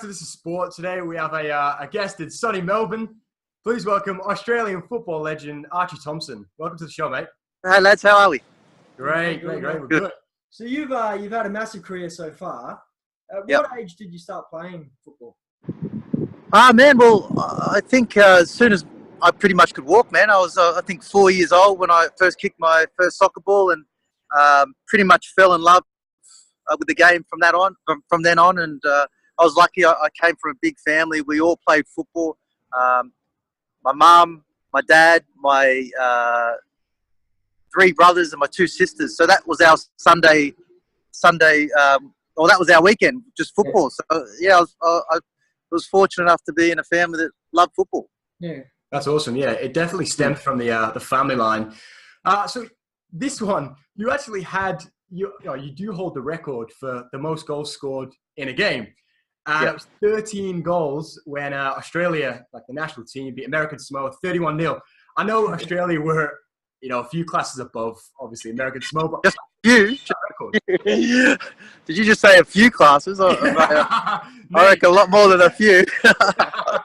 to This Is Sport. Today we have a guest in sunny Melbourne. Please welcome Australian football legend Archie Thompson. Welcome to the show, mate. Hey lads, how are we? Great. We're Good. good. So you've had a massive career so far. At Yep. what age did you start playing football? I think as soon as I pretty much could walk, man. I was, I think, 4 years old when I first kicked my first soccer ball, and pretty much fell in love with the game from then on. And I was lucky. I came from a big family. We all played football. My mum, my dad, my three brothers, and my two sisters. So that was our Sunday. Or that was our weekend, just football. So yeah, I was fortunate enough to be in a family that loved football. Yeah. That's awesome. Yeah, it definitely stemmed from the family line. So this one, you actually had you do hold the record for the most goals scored in a game. And it was 13 goals when Australia, like the national team, beat American Samoa 31-0. I know Australia were, a few classes above, obviously, American Samoa. But Just a few. Did you just say a few classes? I reckon a lot more than a few. How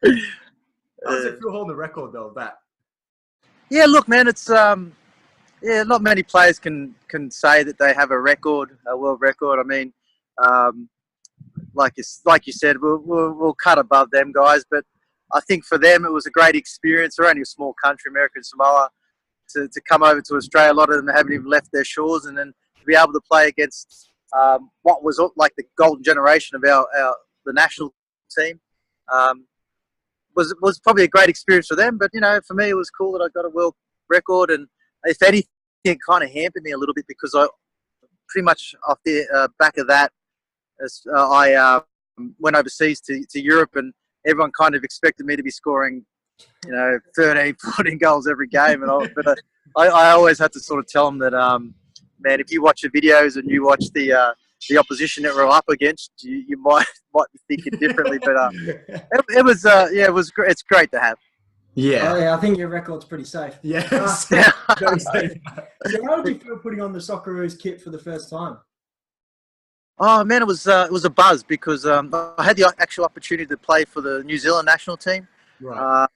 does it feel holding the record, though, of that? Yeah, look, man, it's not many players can say that they have a world record. I mean, like you said, we'll cut above them guys, but I think for them it was a great experience. They're only a small country, American Samoa, to come over to Australia. A lot of them haven't even left their shores, and then to be able to play against what was like the golden generation of the national team was probably a great experience for them. But for me, it was cool that I got a world record, and if anything, it kind of hampered me a little bit because I pretty much off the back of that. I went overseas to Europe, and everyone kind of expected me to be scoring, 13, 14 goals every game. But I always had to sort of tell them that, man, if you watch the videos and you watch the opposition that we're up against, you might be thinking differently. But it was great. It's great to have. Yeah. Oh, yeah, I think your record's pretty safe. Yes. Very safe. So how did you feel putting on the Socceroos kit for the first time? Oh man, it was a buzz because I had the actual opportunity to play for the New Zealand national team. Right.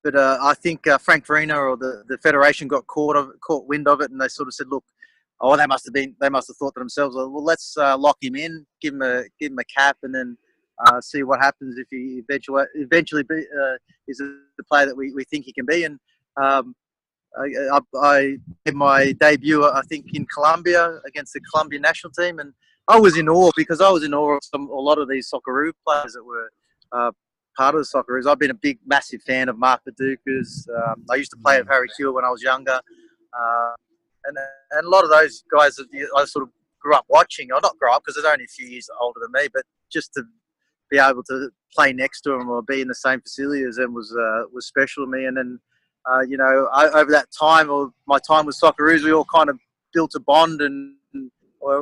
But I think Frank Farina or the federation got caught wind of it, and they sort of said, "Look, they must have thought to themselves, well, let's lock him in, give him a cap, and then see what happens if he eventually is the player that we think he can be." And I made my debut, I think, in Colombia against the Colombian national team, and I was in awe because I was in awe of a lot of these Socceroo players that were part of the Socceroos. I've been a massive fan of Mark Paducas. I used to play with Harry Kewell when I was younger. And a lot of those guys that I sort of grew up watching, or not grew up because they're only a few years older than me, but just to be able to play next to them or be in the same facility as them was special to me. And then, over that time, or my time with Socceroos, we all kind of built a bond, and I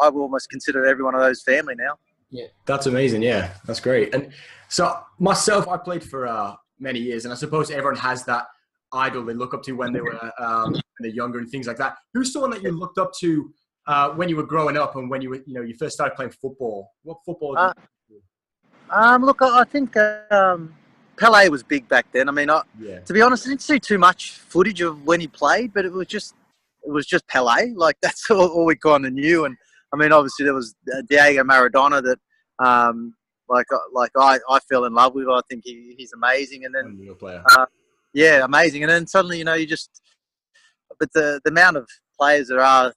will almost consider every one of those family now. Yeah, that's amazing. Yeah, that's great. And so myself, I played for many years, and I suppose everyone has that idol they look up to when they were when they're younger and things like that. Who's someone that you looked up to when you were growing up and when you were, you first started playing football? What football did you do? Look, I think Pelé was big back then. I mean, to be honest, I didn't see too much footage of when he played, but it was just Pelé. Like that's all we kind of knew. And I mean, obviously there was Diego Maradona that, I fell in love with. I think he's amazing. And then, yeah, amazing. And then suddenly, but the amount of players there are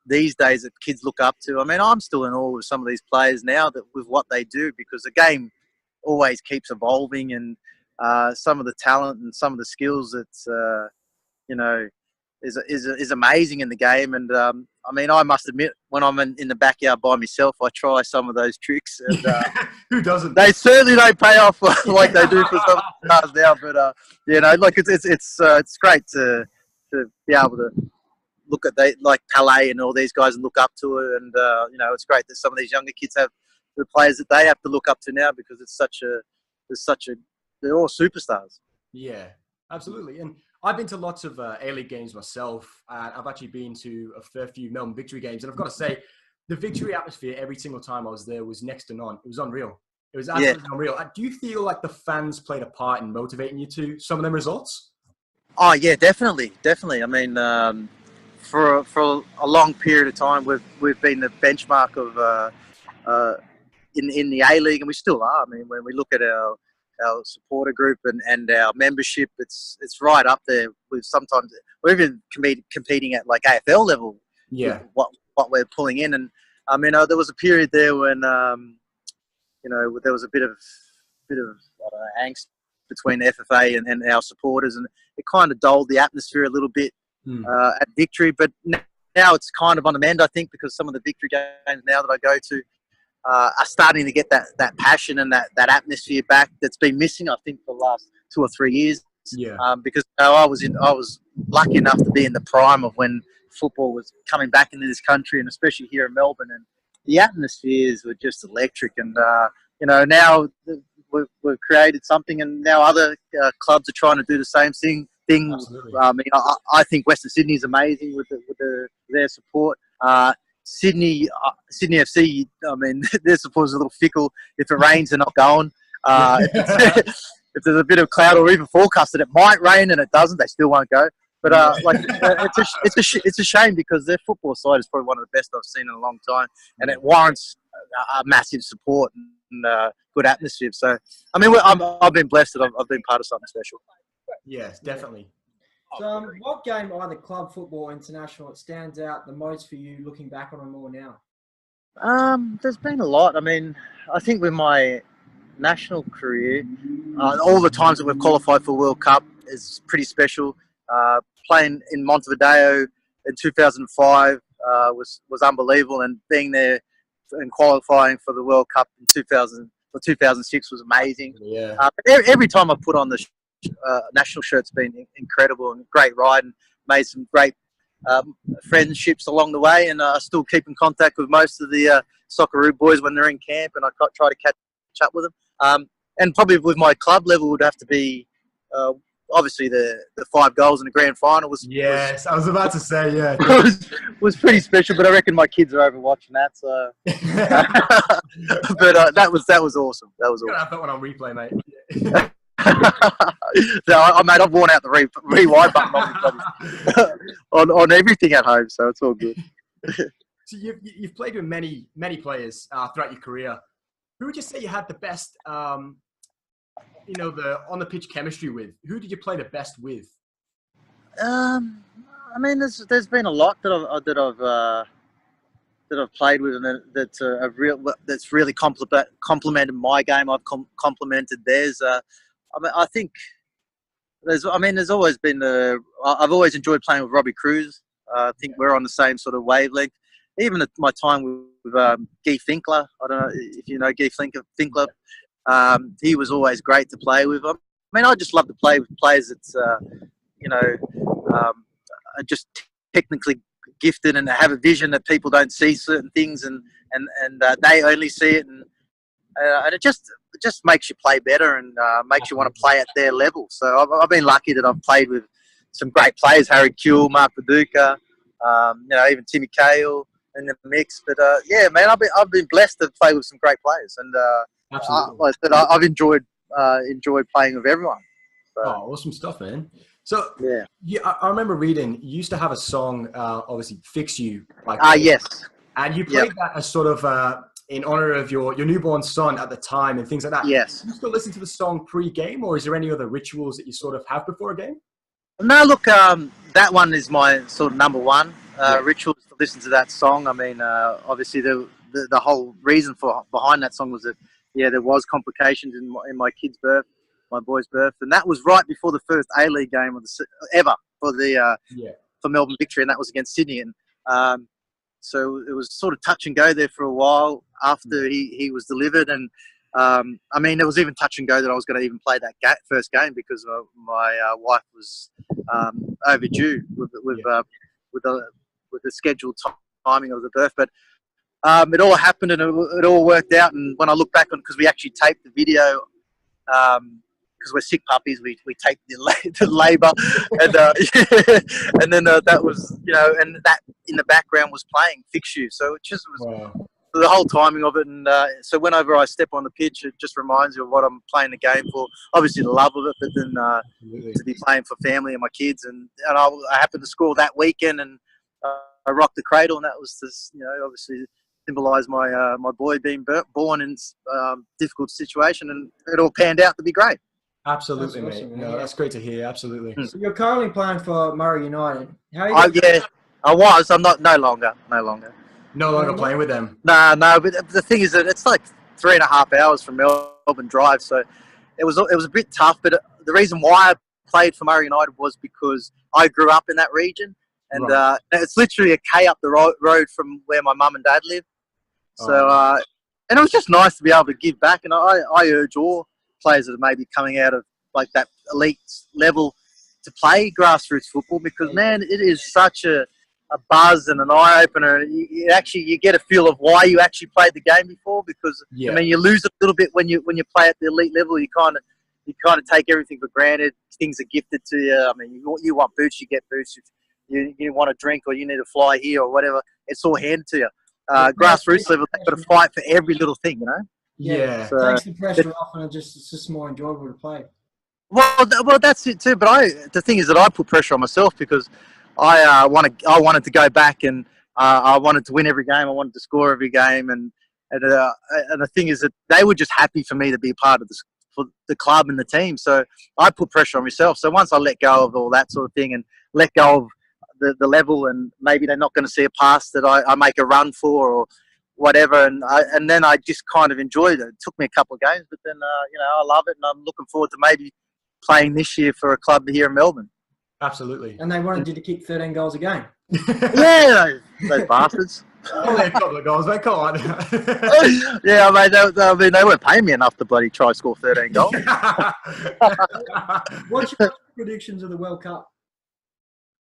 these days that kids look up to. I mean, I'm still in awe with some of these players now with what they do, because the game always keeps evolving, and some of the talent and some of the skills that's, is amazing in the game. And I mean, I must admit, when I'm in the backyard by myself, I try some of those tricks. And, who doesn't? They certainly don't pay off like they do for some stars now. But it's great to be able to look at like Pelé and all these guys and look up to it. And it's great that some of these younger kids have the players that they have to look up to now, because they're all superstars. Yeah, absolutely. And I've been to lots of A-League games myself. I've actually been to a fair few Melbourne Victory games. And I've got to say, the Victory atmosphere every single time I was there was next to none. It was unreal. It was absolutely unreal. Do you feel like the fans played a part in motivating you to some of them results? Oh yeah, definitely. I mean, for a long period of time, we've been the benchmark of in the A League, and we still are. I mean, when we look at our supporter group and our membership, it's right up there. We're even competing at like AFL level. Yeah. With what we're pulling in, and I mean, there was a period there when there was a bit of I don't know, angst between the FFA and our supporters, and it kind of dulled the atmosphere a little bit at Victory. But now it's kind of on the mend, I think, because some of the Victory games now that I go to are starting to get that passion and that atmosphere back that's been missing, I think, for the last 2 or 3 years. Yeah. Because I was lucky enough to be in the prime of when football was coming back into this country, and especially here in Melbourne, and the atmospheres were just electric. And now we've created something, and now other clubs are trying to do the same thing. Absolutely. I mean, I think Western Sydney is amazing with their support. Sydney FC, I mean, their support is a little fickle. If it rains, they're not going. If there's a bit of cloud or even forecasted, it might rain and it doesn't, they still won't go. But it's a shame, because their football side is probably one of the best I've seen in a long time, and it warrants a massive support and good atmosphere. So, I mean, I've been blessed that I've been part of something special. Yes, definitely. So, what game, either club, football, or international, it stands out the most for you looking back on them all now? There's been a lot. I mean, I think with my national career, all the times that we've qualified for World Cup is pretty special. Playing in Montevideo in 2005 was unbelievable, and being there and qualifying for the World Cup in 2006 was amazing. Yeah. Every time I put on the national shirt's been incredible and great ride, and made some great friendships along the way, and I still keep in contact with most of the Socceroo boys when they're in camp, and I try to catch up with them. And probably with my club level would have to be obviously the 5 goals in the grand final was. Yes, I was about to say, yeah. was pretty special, but I reckon my kids are over watching that. So, but that was awesome. That was awesome. Have that one on replay, mate. No, I've worn out the rewind button on everything at home, so it's all good. So you've played with many players throughout your career. Who would you say you had the best, the on the pitch chemistry with? Who did you play the best with? I mean, there's been a lot that I've played with, and that's really complemented my game. I've complemented theirs. I think there's always been I've always enjoyed playing with Robbie Cruz. I think we're on the same sort of wavelength. Even at my time with Guy Finkler, I don't know if you know Guy Finkler. He was always great to play with. I mean, I just love to play with players that's are just technically gifted and have a vision that people don't see certain things, and they only see it, and it just makes you play better, and makes you want to play at their level. So I've been lucky that I've played with some great players: Harry Kewell, Mark Paducah, even Timmy Cahill in the mix. But yeah, man, I've been blessed to play with some great players, and like I said, I've enjoyed playing with everyone. So. Oh, awesome stuff, man. So yeah, I remember reading you used to have a song, obviously "Fix You." Yes. And you played that as sort of in honor of your newborn son at the time and things like that. Yes. Do you still listen to the song pre-game, or is there any other rituals that you sort of have before a game? No, look, that one is my sort of number one ritual to listen to that song. I mean, obviously the whole reason behind that song was that there was complications in my kid's birth, my boy's birth, and that was right before the first A-League game ever for Melbourne Victory, and that was against Sydney. And so it was sort of touch and go there for a while after he was delivered. And I mean, it was even touch and go that I was going to even play that first game, because my wife was overdue with the scheduled timing of the birth. But it all happened, and it all worked out. And when I look back on, because we actually taped the video, because we're sick puppies, we taped the labour, and then that was, and that in the background was playing "Fix You." So it just was the whole timing of it. And so whenever I step on the pitch, it just reminds you of what I'm playing the game for. Obviously the love of it, but then to be playing for family and my kids. And I happened to score that weekend, and I rocked the cradle, and that was just, obviously symbolised my boy being born in difficult situation, and it all panned out to be great. Absolutely, That's mate. awesome, No, yeah. that's great to hear. Absolutely. So you're currently playing for Murray United. How are you? Yeah, I was. I'm not. No longer. No longer playing with them. No. But the thing is that it's like 3.5 hours from Melbourne Drive, so it was a bit tough. But the reason why I played for Murray United was because I grew up in that region, and Right. it's literally a K up the road from where my mum and dad live. So and it was just nice to be able to give back. And I urge all players that are maybe coming out of like that elite level to play grassroots football, because man, it is such a buzz and an eye opener. You get a feel of why you actually played the game before, because Yeah. I mean, you lose a little bit when you play at the elite level. You kind of take everything for granted. Things are gifted to you. I mean, you want boots, you get boots. If you want a drink or you need to fly here or whatever, it's all handed to you. Grassroots level, they've got to fight for every little thing, Yeah. So, It takes the pressure off, and it's just more enjoyable to play. Well, that's it too. But the thing is that I put pressure on myself, because I wanted to go back, and I wanted to win every game. I wanted to score every game, and the thing is that they were just happy for me to be a part of for the club and the team. So I put pressure on myself. So once I let go of all that sort of thing and let go of the level, and maybe they're not going to see a pass that I make a run for or whatever, and then I just kind of enjoyed it. It took me a couple of games, but then I love it, and I'm looking forward to maybe playing this year for a club here in Melbourne. Absolutely. And they wanted you to kick 13 goals a game. Yeah, those bastards. Only a couple of goals, mate. Come on. Yeah, mate. They weren't paying me enough to bloody try to score 13 goals. What's your predictions of the World Cup?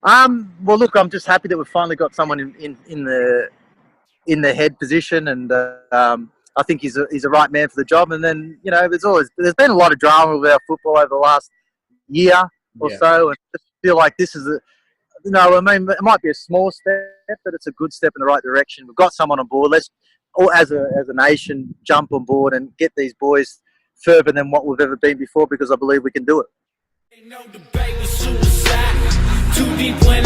Well, look, I'm just happy that we've finally got someone in the head position, and I think he's a right man for the job. And then there's been a lot of drama with our football over the last year or so, and I just feel like this is I mean, it might be a small step, but it's a good step in the right direction. We've got someone on board. Let's all, as a nation, jump on board and get these boys further than what we've ever been before, because I believe we can do it. Ain't no debate with suicide. Too deep when